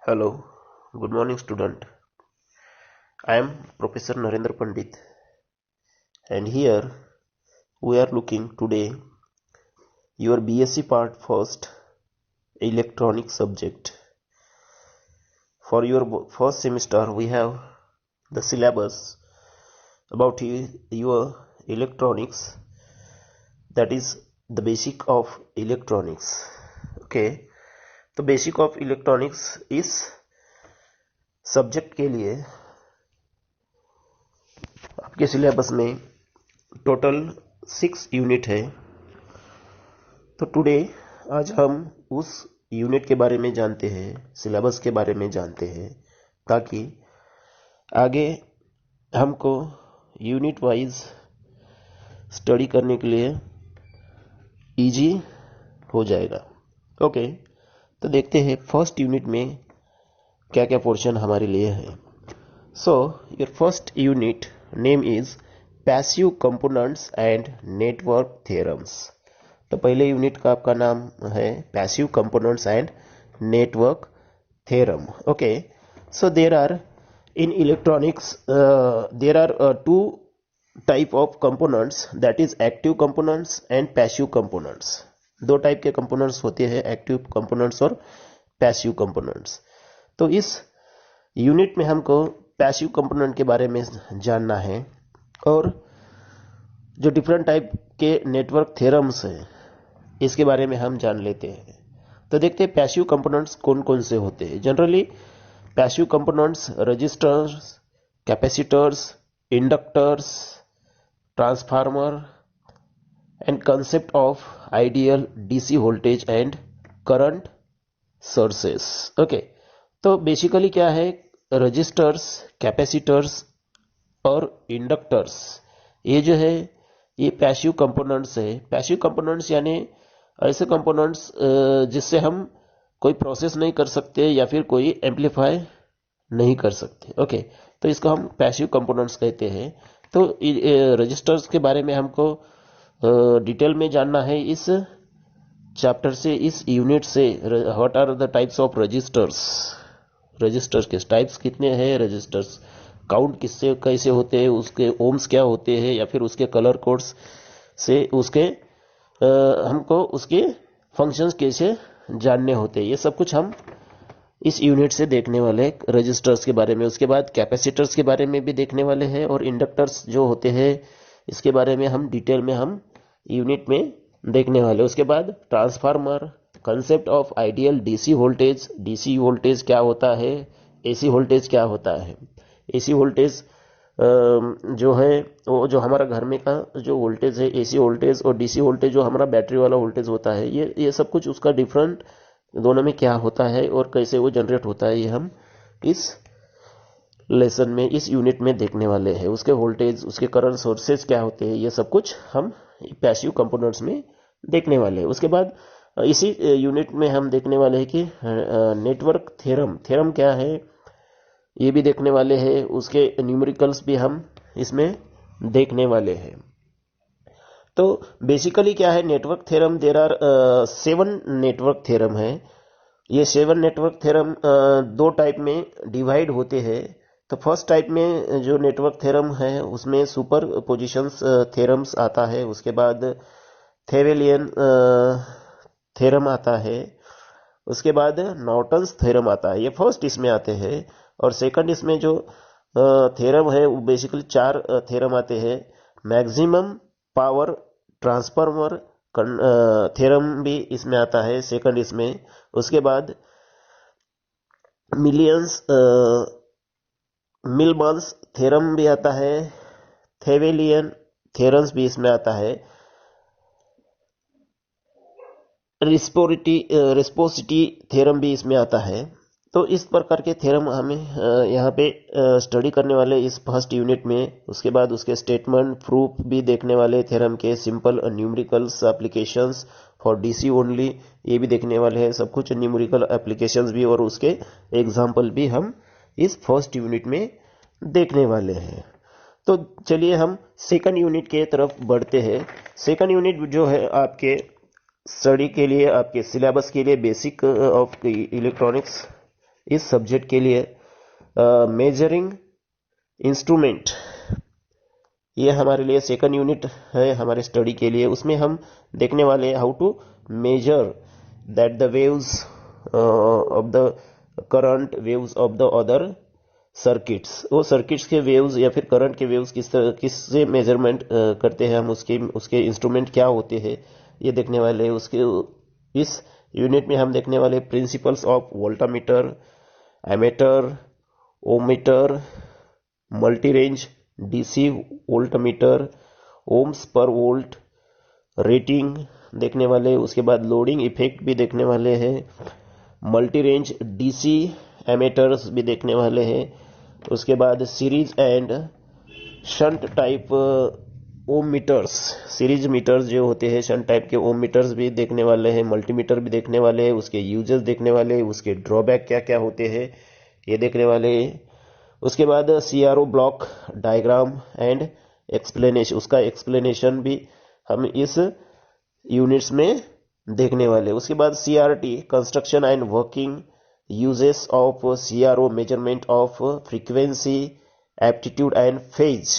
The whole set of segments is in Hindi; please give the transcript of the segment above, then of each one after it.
Hello, good morning student. I am Professor Narendra Pandit and here we are looking today your BSc part first electronic subject. For your first semester we have the syllabus about your electronics, that is the basic of electronics. Okay, तो बेसिक ऑफ इलेक्ट्रॉनिक्स इस सब्जेक्ट के लिए आपके सिलेबस में टोटल 6 यूनिट है। तो टुडे आज हम उस यूनिट के बारे में जानते हैं, सिलेबस के बारे में जानते हैं, ताकि आगे हमको यूनिट वाइज स्टडी करने के लिए इजी हो जाएगा। ओके, तो देखते हैं फर्स्ट यूनिट में क्या क्या पोर्शन हमारे लिए है। So your first unit name is passive components and network theorems. तो पहले यूनिट का आपका नाम है passive components and network theorem. Okay, so there are in electronics there are two type of components, that is active components and passive components. दो टाइप के कंपोनेंट्स होते हैं, एक्टिव कंपोनेंट्स और पैसिव कंपोनेंट्स। तो इस यूनिट में हमको पैसिव कंपोनेंट के बारे में जानना है और जो डिफरेंट टाइप के नेटवर्क थ्योरम्स हैं इसके बारे में हम जान लेते हैं। तो देखते हैं पैसिव कंपोनेंट्स कौन कौन से होते हैं। Generally passive components resistors, capacitors, inductors, transformer and concept of ideal DC voltage and current sources। Okay, तो बेसिकली क्या है, रजिस्टर्स, कैपेसिटर्स और इंडक्टर्स, ये जो है ये पैसिव कंपोनेंट्स है। पैसिव कंपोनेंट्स यानी ऐसे कंपोनेंट्स जिससे हम कोई प्रोसेस नहीं कर सकते या फिर कोई एम्पलीफाई नहीं कर सकते। ओके, तो इसको हम पैसिव कंपोनेंट्स कहते हैं। तो रजिस्टर्स के बारे में हमको डिटेल में जानना है इस चैप्टर से, इस यूनिट से। What are the types of resistors, resistors के टाइप्स कितने हैं, रजिस्टर्स काउंट किससे कैसे होते हैं, उसके ओम्स क्या होते हैं या फिर उसके कलर कोड्स से उसके हमको उसके फंक्शंस कैसे जानने होते हैं, ये सब कुछ हम इस यूनिट से देखने वाले हैं, रजिस्टर्स के बारे में। उसके बाद कैपेसिटर्स के बारे में भी देखने वाले हैं और इंडक्टर्स जो होते हैं इसके बारे में हम डिटेल में हम यूनिट में देखने वाले। उसके बाद transformer, concept of ideal DC voltage, DC voltage क्या होता है, एसी वोल्टेज क्या होता है। एसी वोल्टेज जो है वो जो हमारा घर में का जो वोल्टेज है एसी वोल्टेज, और डीसी वोल्टेज जो हमारा बैटरी वाला वोल्टेज होता है, ये सब कुछ उसका डिफरेंट दोनों में क्या होता है और कैसे वो जनरेट होता है, ये हम इस लेसन में, इस यूनिट में देखने वाले हैं। उसके वोल्टेज, उसके करंट सोर्सेज क्या होते हैं, ये सब कुछ हम पैसिव कंपोनेंट्स में देखने वाले हैं। उसके बाद इसी यूनिट में हम देखने वाले हैं कि नेटवर्क थ्योरम, थ्योरम क्या है ये भी देखने वाले हैं। उसके न्यूमेरिकल्स भी हम इसमें देखने वाले हैं। तो बेसिकली क्या है network theorem, there are 7 network theorem है। ये 7 नेटवर्क थ्योरम दो टाइप में डिवाइड होते हैं। तो फर्स्ट टाइप में जो नेटवर्क थ्योरम है उसमें सुपर पोजिशंस थ्योरम्स आता है। उसके बाद थेवेलियन थ्योरम आता है। उसके बाद नॉर्टन्स थ्योरम आता है, ये फर्स्ट इसमें आते हैं। और सेकंड इसमें जो थ्योरम है वो बेसिकली 4 थ्योरम आते हैं। मैक्सिमम पावर ट्रांसफार्मर थ्योरम भी इसमें आता है सेकंड इसमें। उसके बाद मिलमन्स थ्योरम भी आता है, थेवेलियन थ्योरम्स भी इसमें आता है, रिस्पोसिटी थ्योरम भी इसमें आता है। तो इस प्रकार के थ्योरम हमें यहाँ पे स्टडी करने वाले इस फर्स्ट यूनिट में। उसके बाद उसके स्टेटमेंट प्रूफ भी देखने वाले थ्योरम के, simple numericals applications for DC only ये भी देखने वाले हैं, सब कुछ न्यूमेरिकल एप्लीकेशंस भी और उसके एग्जाम्पल भी हम इस फर्स्ट यूनिट में देखने वाले हैं। तो चलिए हम सेकंड यूनिट के तरफ बढ़ते हैं। सेकंड यूनिट जो है आपके स्टडी के लिए, आपके सिलेबस के लिए बेसिक ऑफ इलेक्ट्रॉनिक्स इस सब्जेक्ट के लिए मेजरिंग इंस्ट्रूमेंट, ये हमारे लिए सेकंड यूनिट है हमारे स्टडी के लिए। उसमें हम देखने वाले how to measure that the waves of the current waves of the other circuits, वो सर्किट्स के वेव्स या फिर करंट के वेव्स किससे मेजरमेंट करते हैं हम, उसके इंस्ट्रूमेंट क्या होते हैं ये देखने वाले। उसके इस यूनिट में हम देखने वाले principles of voltameter, ammeter, ohmmeter, multi range DC voltmeter, ohms per volt, rating देखने वाले। उसके बाद लोडिंग इफेक्ट भी देखने वाले हैं, मल्टी रेंज डीसी एमीटर्स भी देखने वाले हैं। उसके बाद series and shunt type ohm meters, series meters जो होते हैं शंट टाइप के ओम मीटर्स भी देखने वाले हैं, मल्टीमीटर भी देखने वाले हैं, उसके यूजेस देखने वाले, उसके ड्रॉबैक क्या क्या होते हैं ये देखने वाले। उसके बाद CRO block diagram and explanation, उसका एक्सप्लेनेशन भी हम इस यूनिट्स में देखने वाले। उसके बाद CRT construction and working uses of CRO, measurement of frequency, aptitude and phase,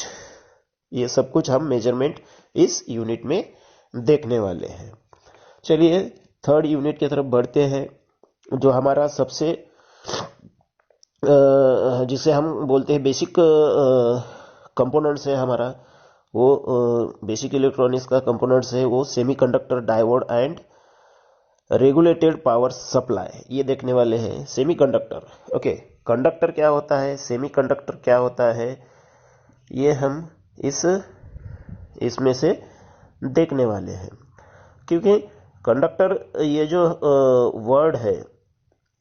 ये सब कुछ हम मेजरमेंट इस यूनिट में देखने वाले हैं। चलिए थर्ड यूनिट की तरफ बढ़ते हैं, जो हमारा सबसे जिसे हम बोलते हैं बेसिक कंपोनेंट्स है हमारा, वो बेसिक इलेक्ट्रॉनिक्स का कंपोनेंट्स है वो semiconductor, diode and regulated power supply, ये देखने वाले हैं। सेमीकंडक्टर, ओके, कंडक्टर क्या होता है, सेमीकंडक्टर क्या होता है, ये हम इसमें से देखने वाले हैं। क्योंकि कंडक्टर ये जो वर्ड है,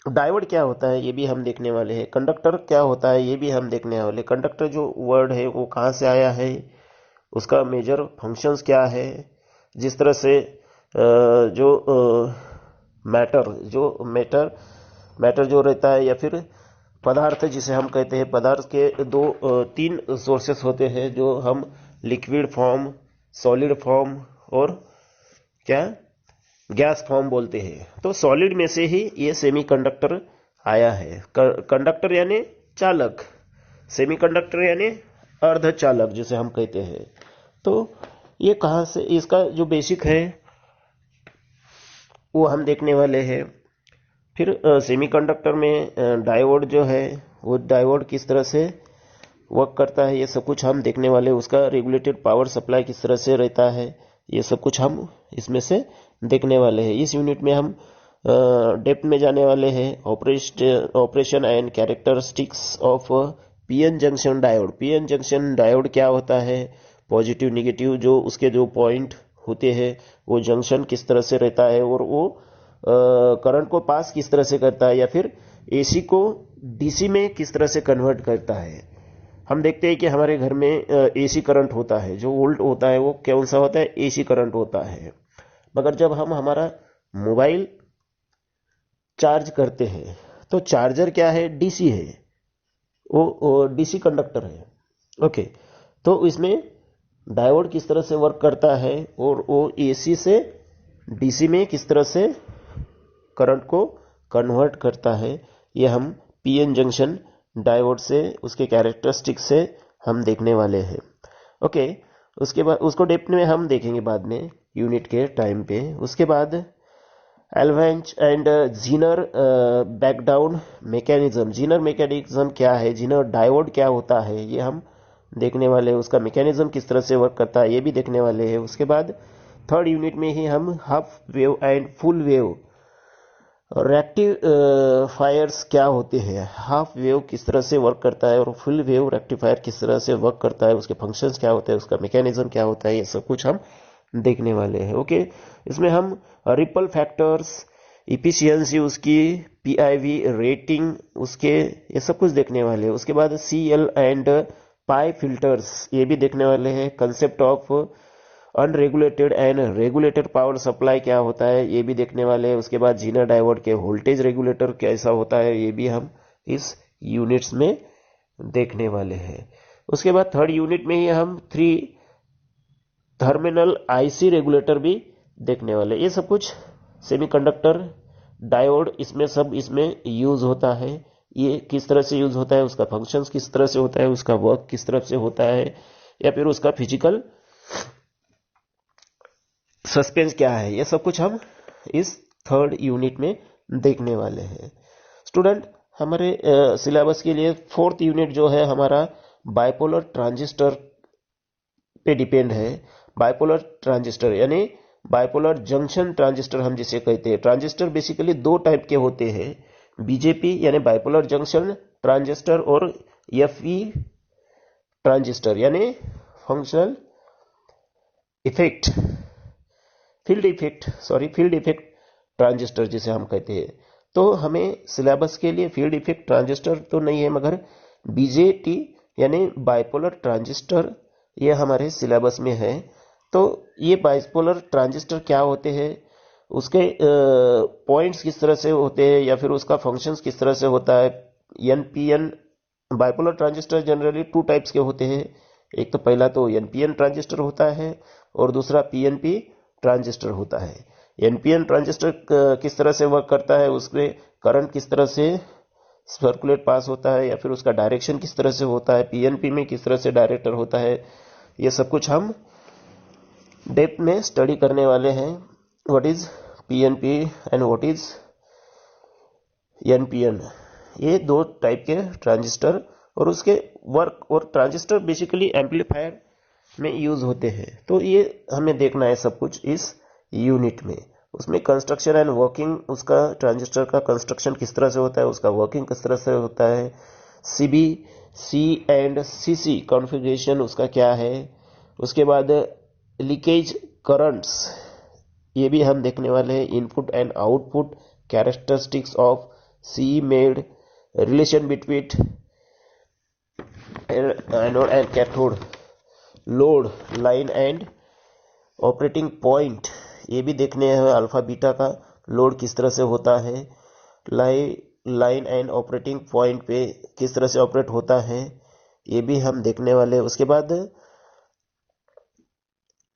डायोड क्या होता है ये भी हम देखने वाले हैं, कंडक्टर क्या होता है ये भी हम देखने वाले। कंडक्टर जो वर्ड है वो कहाँ से आया है, उसका मेजर फंक्शंस क्या है, जिस तरह से जो मैटर जो रहता है या फिर पदार्थ जिसे हम कहते हैं, पदार्थ के तीन सोर्सेस होते हैं जो हम लिक्विड फॉर्म, सॉलिड फॉर्म और क्या गैस फॉर्म बोलते हैं। तो सॉलिड में से ही ये सेमीकंडक्टर आया है। कंडक्टर यानी चालक, सेमीकंडक्टर यानी अर्धचालक जिसे हम कहते हैं। तो ये कहाँ से, इसका जो बेसिक है वो हम देखने वाले हैं। फिर सेमीकंडक्टर में डायोड जो है वो डायोड किस तरह से वर्क करता है ये सब कुछ हम देखने वाले। उसका रेगुलेटेड पावर सप्लाई किस तरह से रहता है ये सब कुछ हम इसमें से देखने वाले हैं। इस यूनिट में हम डेप्थ में जाने वाले हैं। Operation and characteristics of PN junction diode. PN junction diode क्या होता है, पॉजिटिव निगेटिव जो उसके जो पॉइंट होते हैं वो जंक्शन किस तरह से रहता है और वो करंट को पास किस तरह से करता है या फिर एसी को डीसी में किस तरह से कन्वर्ट करता है। हम देखते हैं कि हमारे घर में एसी करंट होता है, जो वोल्ट होता है वो कौन सा होता है, एसी करंट होता है। मगर जब हम हमारा मोबाइल चार्ज करते हैं तो चार्जर क्या है, डीसी है, वो डीसी कंडक्टर है। ओके, तो इसमें डायोड किस तरह से वर्क करता है और वो एसी से डीसी में किस तरह से करंट को कन्वर्ट करता है, ये हम पीएन जंक्शन डायोड से, उसके कैरेक्टरिस्टिक से हम देखने वाले हैं। ओके, उसके बाद उसको डेप्थ में हम देखेंगे बाद में यूनिट के टाइम पे। उसके बाद avalanche and Zener breakdown mechanism. Zener mechanism क्या है, जीनर डायोड क्या होता है ये हम देखने वाले हैं। उसका मैकेनिज्म किस तरह से वर्क करता है ये भी देखने वाले हैं। उसके बाद थर्ड यूनिट में ही हम half wave and full wave rectifiers क्या होते हैं, हाफ वेव किस तरह से वर्क करता है और फुल वेव रेक्टिफायर किस तरह से वर्क करता है, उसके फंक्शंस क्या होते हैं, उसका मैकेनिज्म क्या होता है, ये सब कुछ हम देखने वाले हैं। ओके, इसमें हम रिपल फैक्टर्स, इफिशियंसी उसकी, पीआईवी रेटिंग उसके, ये सब कुछ देखने वाले हैं। उसके बाद सीएल एंड पाई फिल्टर्स ये भी देखने वाले हैं। Concept of unregulated and regulated power supply क्या होता है ये भी देखने वाले हैं। उसके बाद जीनर डायोड के वोल्टेज रेगुलेटर कैसा होता है ये भी हम इस यूनिट्स में देखने वाले हैं। उसके बाद थर्ड यूनिट में ही हम 3 थर्मिनल आईसी रेगुलेटर भी देखने वाले। ये सब कुछ सेमीकंडक्टर, डायोड इसमें सब इसमें यूज होता है, ये किस तरह से यूज होता है, उसका फंक्शंस किस तरह से होता है, उसका वर्क किस तरह से होता है, या फिर उसका फिजिकल सस्पेंस क्या है, ये सब कुछ हम इस थर्ड यूनिट में देखने वाले हैं। स्टूडेंट, हमारे सिलेबस के लिए फोर्थ यूनिट जो है हमारा बाइपोलर ट्रांजिस्टर पे डिपेंड है। बाइपोलर ट्रांजिस्टर यानी बाइपोलर जंक्शन ट्रांजिस्टर हम जिसे कहते हैं। ट्रांजिस्टर बेसिकली दो टाइप के होते हैं, बीजेपी यानी बाइपोलर जंक्शन ट्रांजिस्टर और एफई ट्रांजिस्टर यानी functional effect field effect transistor जिसे हम कहते हैं। तो हमें सिलेबस के लिए फील्ड इफेक्ट ट्रांजिस्टर तो नहीं है, मगर बीजेटी यानी बाइपोलर ट्रांजिस्टर ये हमारे सिलेबस में है। तो ये बाइपोलर ट्रांजिस्टर क्या होते हैं, उसके पॉइंट्स किस तरह से होते हैं, या फिर उसका फंक्शंस किस तरह से होता है। NPN bipolar transistor generally two types के होते हैं। एक तो पहला तो एनपीएन ट्रांजिस्टर होता है और दूसरा पीएनपी ट्रांजिस्टर होता है। एनपीएन ट्रांजिस्टर किस तरह से वर्क करता है, उसमें करंट किस तरह से सर्कुलेट पास होता है, या फिर उसका डायरेक्शन किस तरह से होता है, पीएनपी में किस तरह से डायरेक्टर होता है, ये सब कुछ हम डेप्थ में स्टडी करने वाले हैं। What is PNP and what is NPN, ये दो टाइप के ट्रांजिस्टर और उसके वर्क। और ट्रांजिस्टर बेसिकली एम्पलीफायर में यूज होते हैं। तो ये हमें देखना है सब कुछ इस यूनिट में। उसमें कंस्ट्रक्शन एंड वर्किंग, उसका ट्रांजिस्टर का कंस्ट्रक्शन किस तरह से होता है, उसका वर्किंग किस तरह से होता है, CB C and CC configuration उसका क्या है, उसके बाद लीकेज करंट्स ये भी हम देखने वाले हैं। Input and output characteristics of C made, relation between anode and cathode, load line and operating point ये भी देखने हैं। अल्फा बीटा का लोड किस तरह से होता है, लाइन एंड ऑपरेटिंग पॉइंट पे किस तरह से ऑपरेट होता है, ये भी हम देखने वाले हैं। उसके बाद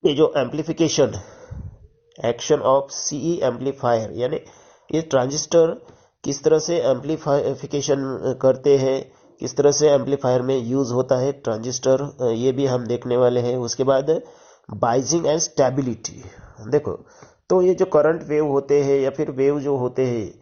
ये जो amplification action of CE amplifier यानी ये ट्रांजिस्टर किस तरह से एम्पलीफिकेशन करते हैं, किस तरह से एम्पलीफायर में यूज होता है ट्रांजिस्टर, ये भी हम देखने वाले हैं। उसके बाद बाइजिंग एंड स्टेबिलिटी, देखो तो ये जो करंट वेव होते हैं या फिर वेव जो होते हैं,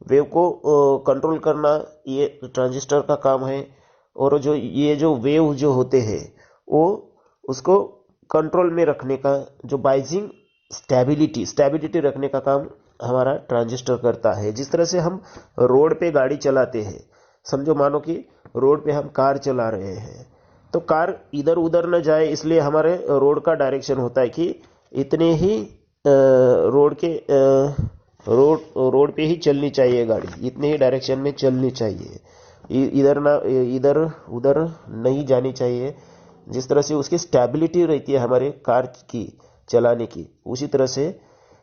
वेव को कंट्रोल करना ये ट्रांजिस्टर का काम है। और जो ये जो वेव जो होते हैं वो उसको कंट्रोल में रखने का, जो बाइजिंग स्टेबिलिटी रखने का काम हमारा ट्रांजिस्टर करता है। जिस तरह से हम रोड पे गाड़ी चलाते हैं, समझो मानो कि रोड पे हम कार चला रहे हैं, तो कार इधर उधर न जाए इसलिए हमारे रोड का डायरेक्शन होता है कि इतने ही रोड पे ही चलनी चाहिए गाड़ी, इतने ही डायरेक्शन में चलनी चाहिए, इधर उधर नहीं जानी चाहिए। जिस तरह से उसकी स्टेबिलिटी रहती है हमारे कार की चलाने की, उसी तरह से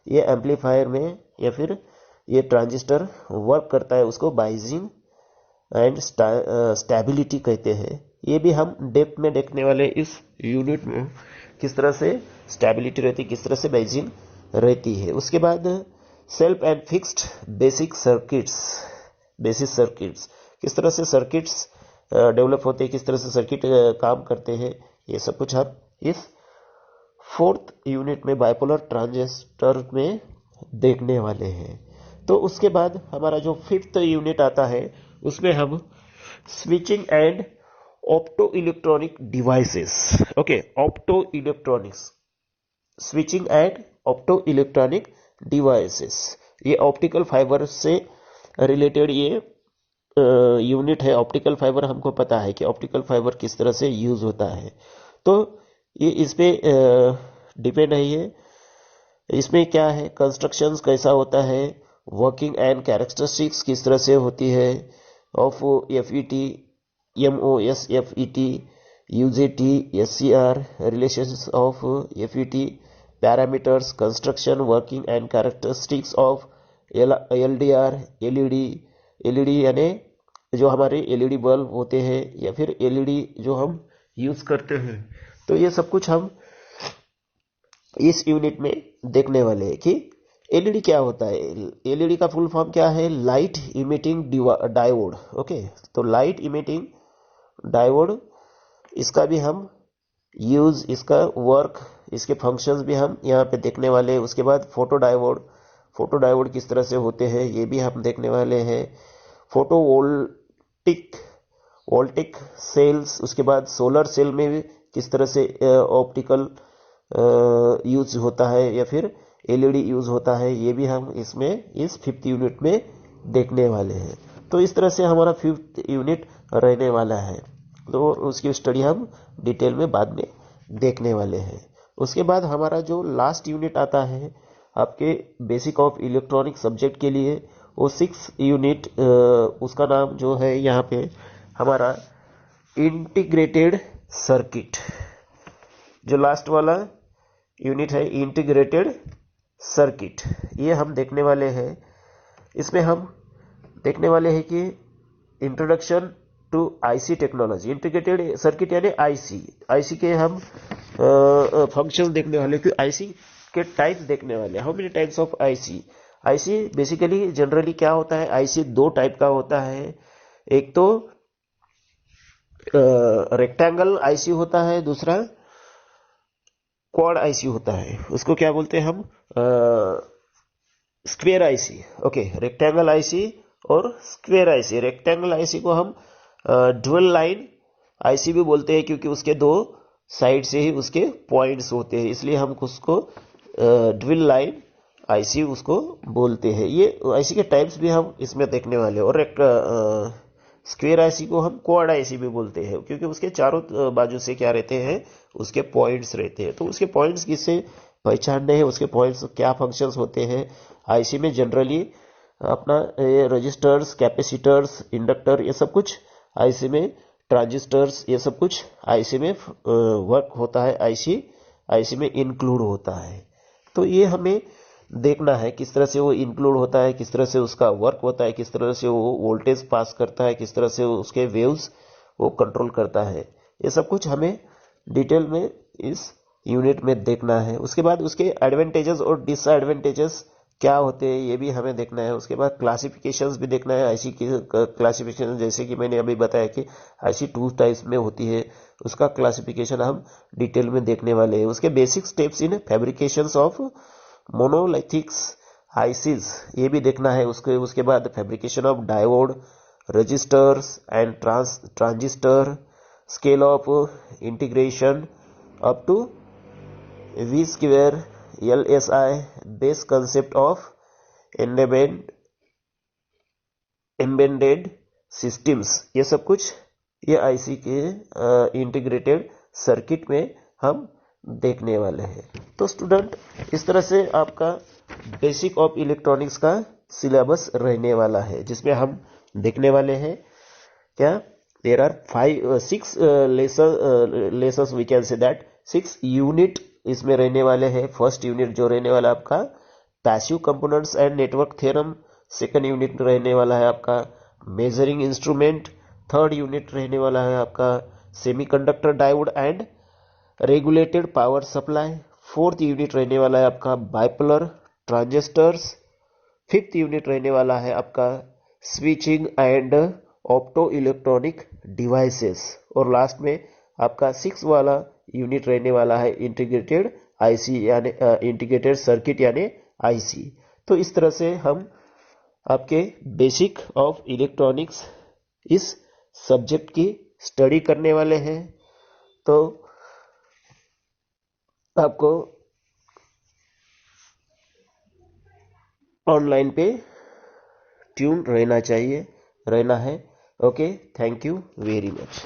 ये एम्पलीफायर में या फिर ये ट्रांजिस्टर वर्क करता है, उसको बाइजिंग एंड स्टेबिलिटी कहते हैं। ये भी हम डेप्थ में देखने वाले इस यूनिट में, किस तरह से स्टेबिलिटी रहती है, किस तरह से बाइजिंग रहती है। उसके बाद self and fixed basis circuits, किस तरह से सर्किट्स डेवलप होते हैं, किस तरह से सर्किट काम करते हैं, ये सब कुछ हम इस फोर्थ यूनिट में बाइपोलर ट्रांजिस्टर में देखने वाले हैं। तो उसके बाद हमारा जो फिफ्थ यूनिट आता है उसमें हम switching and opto electronic devices, okay, opto electronics, switching and opto electronic devices, ये ऑप्टिकल फाइबर से रिलेटेड ये यूनिट है। ऑप्टिकल फाइबर हमको पता है कि ऑप्टिकल फाइबर किस तरह से यूज होता है, तो ये इस पे डिपेंड है। ये इसमें क्या है, कंस्ट्रक्शंस कैसा होता है, वर्किंग एंड कैरेक्टरिस्टिक्स किस तरह से होती है of FET, MOS FET, UJT, SCR, relations of FET, parameters, construction, working and characteristics of LDR, LED यानी जो हमारे एलईडी बल्ब होते हैं या फिर एलईडी जो हम यूज करते हैं। तो ये सब कुछ हम इस यूनिट में देखने वाले हैं कि एलईडी क्या होता है? एलईडी का फुल फॉर्म क्या है? Light emitting diode. ओके, तो लाइट इमिटिंग डायोड, इसका भी हम यूज, इसका वर्क, इसके फंक्शंस भी हम यहाँ पे देखने वाले हैं। उसके बाद फोटो डायोड, फोटो डायोड किस तरह से होते हैं ये भी हम देखने वाले हैं। फोटो वोल्टिक सेल्स, उसके बाद सोलर सेल में भी किस तरह से ऑप्टिकल यूज होता है या फिर एलईडी यूज होता है, ये भी हम इसमें इस 5th यूनिट में देखने वाले हैं। तो इस तरह से हमारा 5th यूनिट रहने वाला है, तो उसकी स्टडी हम डिटेल में बाद में देखने वाले हैं। उसके बाद हमारा जो लास्ट यूनिट आता है आपके बेसिक ऑफ इलेक्ट्रॉनिक सब्जेक्ट के लिए, वो 6 यूनिट, उसका नाम जो है यहाँ पे हमारा इंटीग्रेटेड सर्किट। जो लास्ट वाला यूनिट है इंटीग्रेटेड सर्किट, ये हम देखने वाले हैं। इसमें हम देखने वाले हैं कि introduction to IC technology. Integrated circuit यानी आईसी के हम फंक्शंस देखने वाले, कि आईसी के टाइप्स देखने वाले। How many types of IC basically generally क्या होता है? आईसी 2 टाइप का होता है। एक तो रेक्टेंगल आईसी होता है, दूसरा क्वाड आईसी होता है। उसको क्या बोलते हैं हम? Square IC. Okay, rectangle IC और स्क्वेयर आईसी। रेक्टेंगल आईसी को हम ड्यूल लाइन आईसी भी बोलते हैं, क्योंकि उसके 2 साइड से ही उसके पॉइंट्स होते हैं, इसलिए हम उसको ड्यूल लाइन आईसी उसको बोलते हैं। ये आईसी के टाइप्स भी हम इसमें देखने वाले हैं। और स्क्वेयर आईसी को हम क्वाड आईसी भी बोलते हैं, क्योंकि उसके चारों बाजू से क्या रहते हैं? उसके पॉइंट्स रहते हैं। तो उसके पॉइंट्स किससे पहचानने हैं, उसके पॉइंट्स क्या फंक्शंस होते हैं आईसी में? जनरली अपना रजिस्टर्स, कैपेसिटर्स, इंडक्टर, ये सब कुछ आईसी में, ट्रांजिस्टर्स, ये सब कुछ आईसी में वर्क होता है, आईसी में इंक्लूड होता है। तो ये हमें देखना है किस तरह से वो इंक्लूड होता है, किस तरह से उसका वर्क होता है, किस तरह से वो वोल्टेज पास करता है, किस तरह से उसके वेव्स वो कंट्रोल करता है। ये सब कुछ हमें डिटेल में इस यूनिट में देखना है। उसके बाद उसके एडवांटेजेस और डिसएडवांटेजेस क्या होते हैं ये भी हमें देखना है। उसके बाद क्लासिफिकेशंस भी देखना है। आईसी की क्लासिफिकेशन, जैसे कि मैंने अभी बताया कि आईसी 2 टाइप्स में होती है, उसका क्लासिफिकेशन हम डिटेल में देखने वाले हैं। उसके basic steps in fabrications of monolithics ICs, ये भी देखना है। उसके बाद fabrication of diode, resistors and transistor, scale of integration up to V square LSI, base concept of embedded systems, ये सब कुछ ये आईसी के इंटीग्रेटेड सर्किट में हम देखने वाले हैं। तो स्टूडेंट, इस तरह से आपका बेसिक ऑफ इलेक्ट्रॉनिक्स का सिलेबस रहने वाला है, जिसमें हम देखने वाले हैं क्या? There are 6 lessons, we can say that 6 unit इसमें रहने वाले हैं। फर्स्ट यूनिट जो रहने वाला आपका passive components and network theorem, second unit रहने वाला है आपका मेजरिंग इंस्ट्रूमेंट, थर्ड यूनिट रहने वाला है आपका semiconductor diode and regulated power supply, fourth unit रहने वाला है आपका बाइपोलर ट्रांजिस्टर्स, फिफ्थ यूनिट रहने वाला है आपका switching and opto electronic devices, और लास्ट में आपका 6 वाला यूनिट रहने वाला है इंटीग्रेटेड आईसी यानी इंटीग्रेटेड सर्किट यानी आईसी। तो इस तरह से हम आपके बेसिक ऑफ इलेक्ट्रॉनिक्स इस सब्जेक्ट की स्टडी करने वाले हैं। तो आपको ऑनलाइन पे ट्यून रहना है। Okay, thank you very much.